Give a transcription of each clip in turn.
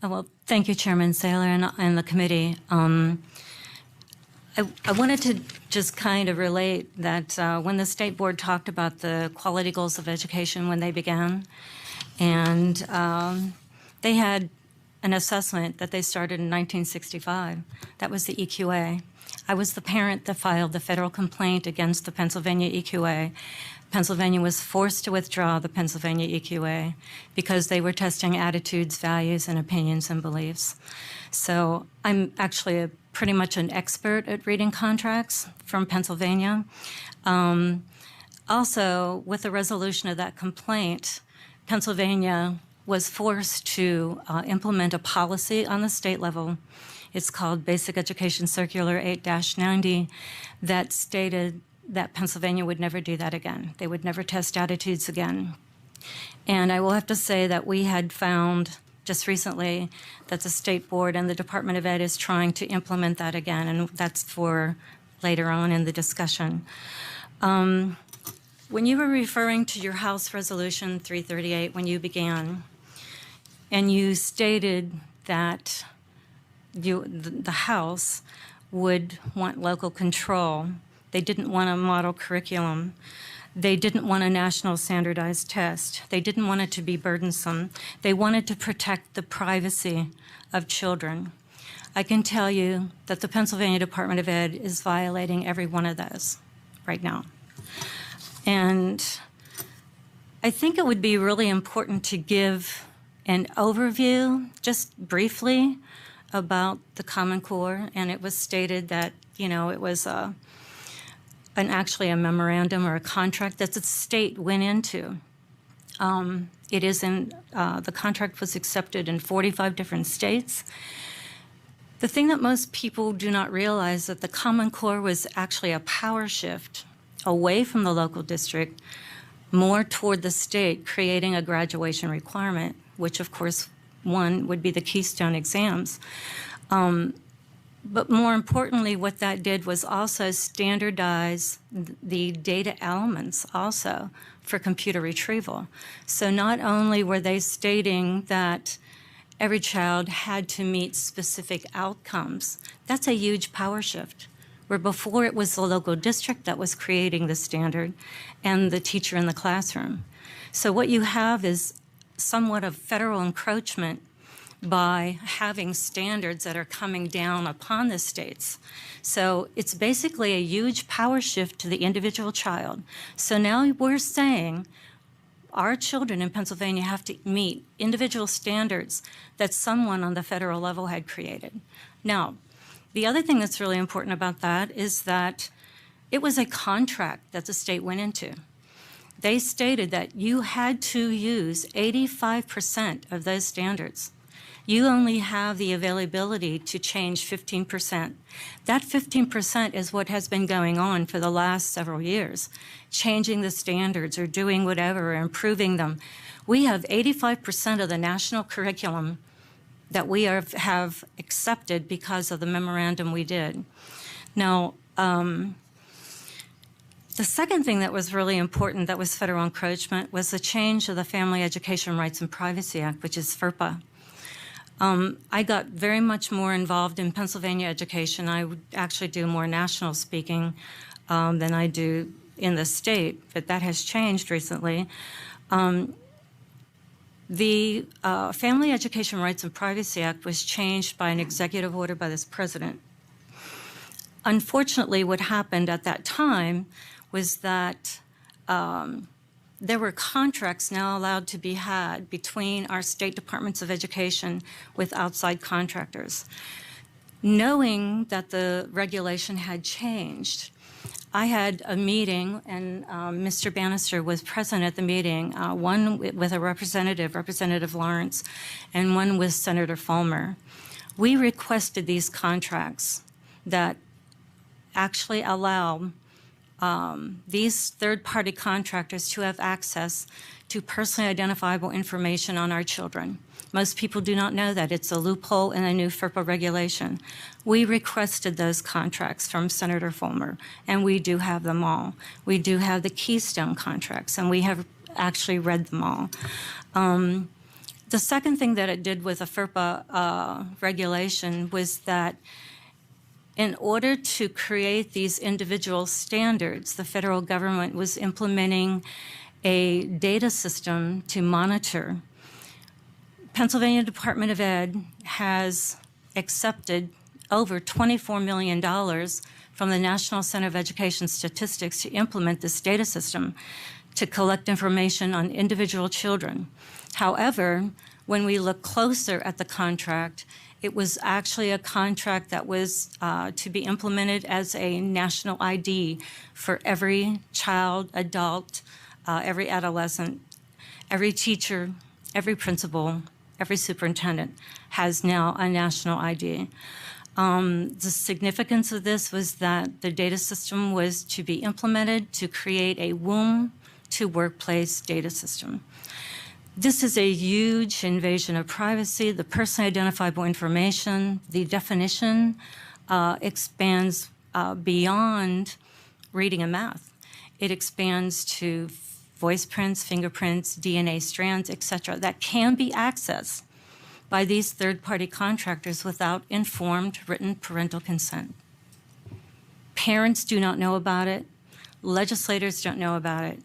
Well, thank you, Chairman Saylor and the committee. I wanted to just kind of relate that when the State Board talked about the quality goals of education when they began, and they had an assessment that they started in 1965. That was the EQA. I was the parent that filed the federal complaint against the Pennsylvania EQA. Pennsylvania was forced to withdraw the Pennsylvania EQA because they were testing attitudes, values, and opinions and beliefs. So I'm actually pretty much an expert at reading contracts from Pennsylvania. Also, with the resolution of that complaint, Pennsylvania was forced to implement a policy on the state level. It's called Basic Education Circular 8-90 that stated that Pennsylvania would never do that again. They would never test attitudes again. And I will have to say that we had found just recently that the State Board and the Department of Ed is trying to implement that again, and that's for later on in the discussion. When you were referring to your House Resolution 338 when you began, and you stated that the House would want local control, they didn't want a model curriculum, they didn't want a national standardized test, they didn't want it to be burdensome, they wanted to protect the privacy of children. I can tell you that the Pennsylvania Department of Ed is violating every one of those right now. And I think it would be really important to give an overview, just briefly, about the Common Core. And it was stated that, you know, it was actually a memorandum or a contract that the state went into. It is in, the contract was accepted in 45 different states. The thing that most people do not realize is that the Common Core was actually a power shift away from the local district, more toward the state, creating a graduation requirement, which of course one would be the Keystone exams. But more importantly, what that did was also standardize the data elements also for computer retrieval. So not only were they stating that every child had to meet specific outcomes, that's a huge power shift. Where before it was the local district that was creating the standard and the teacher in the classroom. So what you have is somewhat of federal encroachment by having standards that are coming down upon the states. So it's basically a huge power shift to the individual child. So now we're saying our children in Pennsylvania have to meet individual standards that someone on the federal level had created. Now, the other thing that's really important about that is that it was a contract that the state went into. They stated that you had to use 85% of those standards. You only have the availability to change 15%. That 15% is what has been going on for the last several years, changing the standards or doing whatever or improving them. We have 85% of the national curriculum that we have accepted because of the memorandum we did. Now, the second thing that was really important that was federal encroachment was the change of the Family Education Rights and Privacy Act, which is FERPA. I got very much more involved in Pennsylvania education. I would actually do more national speaking than I do in the state, but that has changed recently. The Family Education Rights and Privacy Act was changed by an executive order by this president. Unfortunately, what happened at that time was that there were contracts now allowed to be had between our state departments of education with outside contractors. Knowing that the regulation had changed, I had a meeting, and Mr. Bannister was present at the meeting, one with a representative, Representative Lawrence, and one with Senator Fulmer. We requested these contracts that actually allow these third-party contractors to have access to personally identifiable information on our children. Most people do not know that. It's a loophole in a new FERPA regulation. We requested those contracts from Senator Fulmer, and we do have them all. We do have the Keystone contracts, and we have actually read them all. The second thing that it did with the FERPA regulation was that in order to create these individual standards, the federal government was implementing a data system to monitor. Pennsylvania Department of Ed has accepted over $24 million from the National Center of Education Statistics to implement this data system to collect information on individual children. However, when we look closer at the contract, it was actually a contract that was to be implemented as a national ID for every child, adult, every adolescent, every teacher, every principal, every superintendent has now a national ID. The significance of this was that the data system was to be implemented to create a womb to workplace data system. This is a huge invasion of privacy. The personally identifiable information, the definition expands beyond reading and math. It expands to voice prints, fingerprints, DNA strands, etc., that can be accessed by these third-party contractors without informed written parental consent. Parents do not know about it. Legislators don't know about it.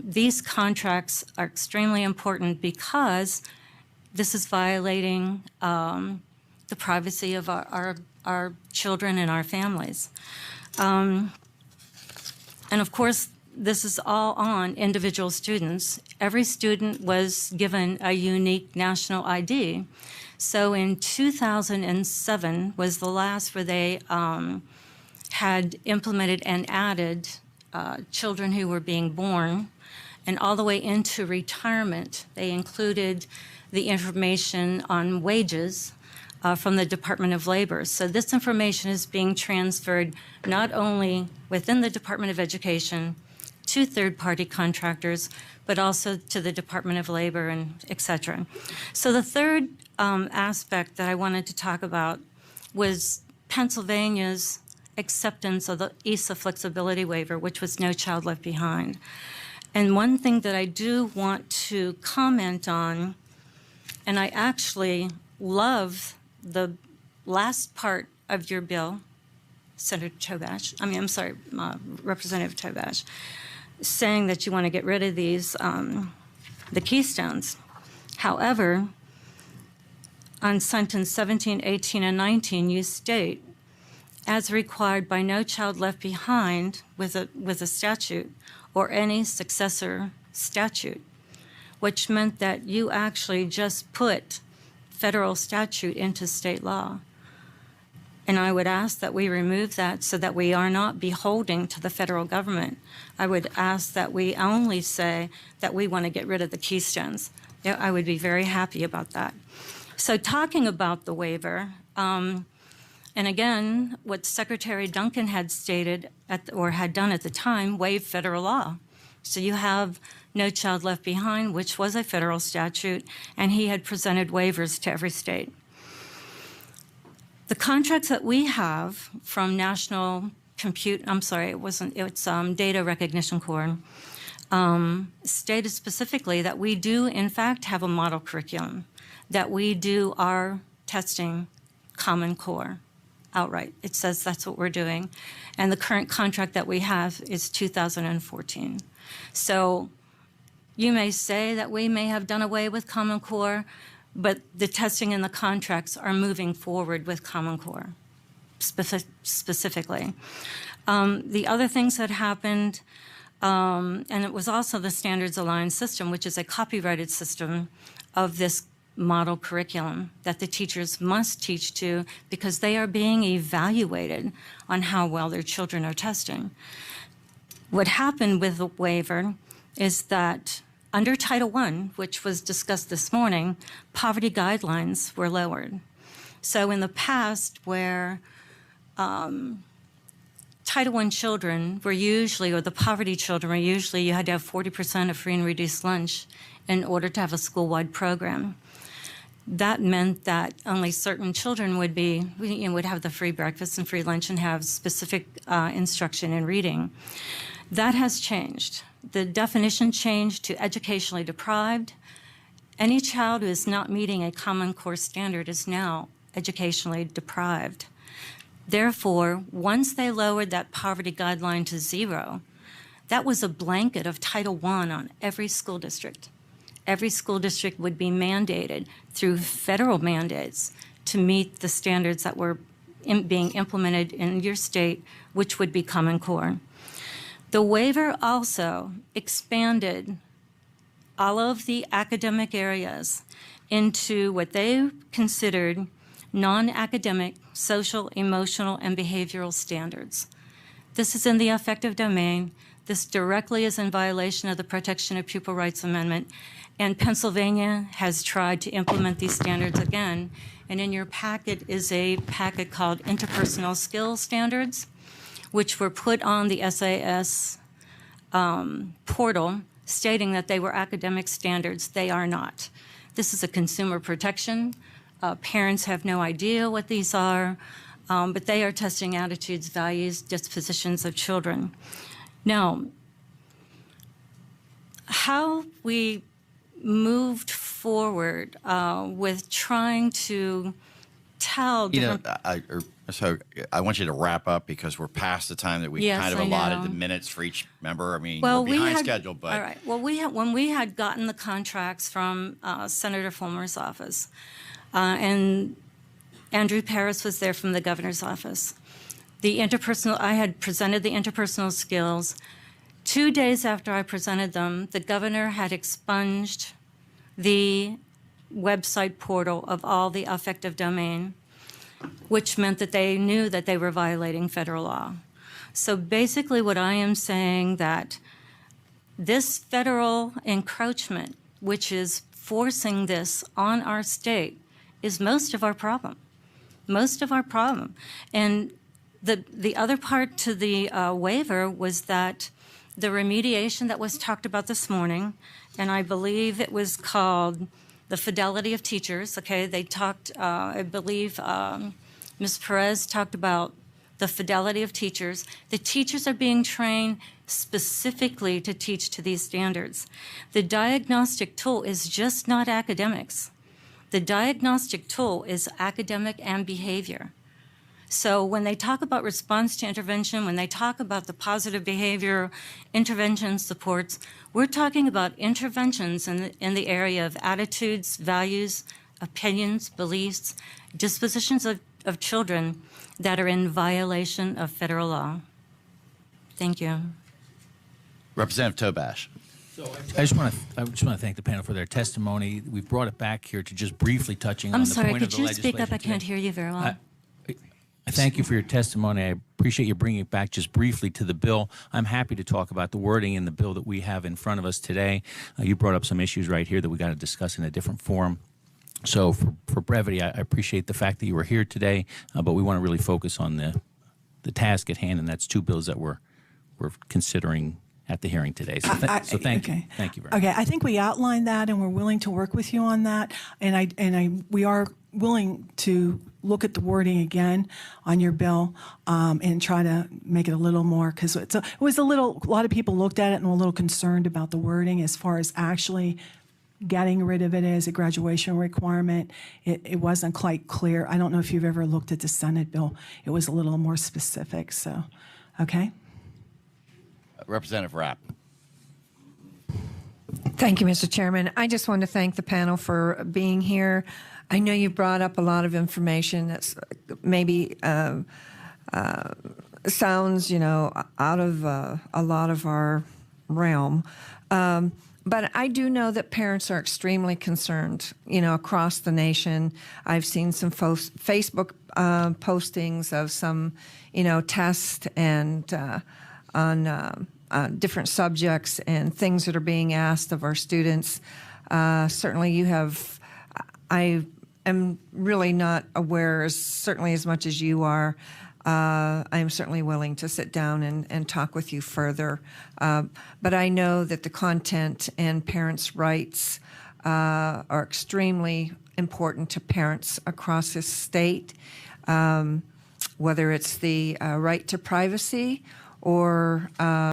These contracts are extremely important because this is violating the privacy of our children and our families. And of course, this is all on individual students. Every student was given a unique national ID. So in 2007 was the last where they had implemented and added children who were being born, and all the way into retirement. They included the information on wages from the Department of Labor. So this information is being transferred not only within the Department of Education to third-party contractors, but also to the Department of Labor and et cetera. So the third aspect that I wanted to talk about was Pennsylvania's acceptance of the ESA flexibility waiver, which was No Child Left Behind. And one thing that I do want to comment on, and I actually love the last part of your bill, Senator Tobash, Representative Tobash, saying that you want to get rid of these, the keystones. However, on sentence 17, 18, and 19, you state, as required by No Child Left Behind with a statute or any successor statute, which meant that you actually just put federal statute into state law. And I would ask that we remove that so that we are not beholden to the federal government. I would ask that we only say that we want to get rid of the keystones. Yeah, I would be very happy about that. So talking about the waiver, and again, what Secretary Duncan had stated or had done at the time, waived federal law. So you have No Child Left Behind, which was a federal statute, and he had presented waivers to every state. The contracts that we have from National Compute, it's Data Recognition Corps, stated specifically that we do, in fact, have a model curriculum, that we do our testing Common Core outright. It says that's what we're doing. And the current contract that we have is 2014. So you may say that we may have done away with Common Core, but the testing and the contracts are moving forward with Common Core specifically. The other things that happened, and it was also the standards aligned system, which is a copyrighted system of this model curriculum that the teachers must teach to because they are being evaluated on how well their children are testing. What happened with the waiver is that under Title I, which was discussed this morning, poverty guidelines were lowered. So in the past where Title I children were usually, or the poverty children were usually, you had to have 40% of free and reduced lunch in order to have a school-wide program. That meant that only certain children would have the free breakfast and free lunch and have specific instruction in reading. That has changed. The definition changed to educationally deprived, Any child who is not meeting a Common Core standard is now educationally deprived. Therefore, once they lowered that poverty guideline to 0, that was a blanket of Title I on every school district. Every school district would be mandated through federal mandates to meet the standards that were being implemented in your state, which would be Common Core. The waiver also expanded all of the academic areas into what they considered non-academic, social, emotional, and behavioral standards. This is in the affective domain. This directly is in violation of the Protection of Pupil Rights Amendment, and Pennsylvania has tried to implement these standards again. And in your packet is a packet called Interpersonal Skills Standards, which were put on the SAS portal stating that they were academic standards. They are not. This is a consumer protection. Parents have no idea what these are, but they are testing attitudes, values, dispositions of children. Now, how we moved forward with trying to tell different... So I want you to wrap up because we're past the time that we kind of allotted the minutes for each member. I mean, we're behind schedule, but... All right. Well, when we had gotten the contracts from Senator Fulmer's office, and Andrew Paris was there from the governor's office, I had presented the interpersonal skills. 2 days after I presented them, the governor had expunged the website portal of all the affective domain, which meant that they knew that they were violating federal law. So basically what I am saying that this federal encroachment, which is forcing this on our state, is most of our problem. Most of our problem. And the other part to the waiver was that the remediation that was talked about this morning, and I believe it was called the fidelity of teachers, okay? They talked, I believe Ms. Perez talked about the fidelity of teachers. The teachers are being trained specifically to teach to these standards. The diagnostic tool is just not academics. The diagnostic tool is academic and behavior. So when they talk about response to intervention, when they talk about the positive behavior intervention supports, we're talking about interventions in the area of attitudes, values, opinions, beliefs, dispositions of children that are in violation of federal law. Thank you. Representative Tobash. So I just want to thank the panel for their testimony. We've brought it back here to just briefly touching on the point of the legislation. I'm sorry, could you speak up? I can't hear you very well. I thank you for your testimony. I appreciate you bringing it back just briefly to the bill. I'm happy to talk about the wording in the bill that we have in front of us today. You brought up some issues right here that we got to discuss in a different forum. So for brevity, I appreciate the fact that you were here today, but we want to really focus on the task at hand, and that's two bills that we're considering at the hearing today. So, thank you. Thank you very much. Okay, I think we outlined that, and we're willing to work with you on that. And we are willing to look at the wording again on your bill and try to make it a little more, because a lot of people looked at it and were a little concerned about the wording as far as actually getting rid of it as a graduation requirement. It wasn't quite clear. I don't know if you've ever looked at the Senate bill. It was a little more specific. So, okay. Representative Rapp. Thank you, Mr. Chairman. I just want to thank the panel for being here. I know you brought up a lot of information that's maybe sounds, out of a lot of our realm. But I do know that parents are extremely concerned, across the nation. I've seen some Facebook postings of some, tests and on different subjects and things that are being asked of our students. Certainly you have, I am really not aware certainly as much as you are. I am certainly willing to sit down and talk with you further. But I know that the content and parents' rights are extremely important to parents across this state, whether it's the right to privacy or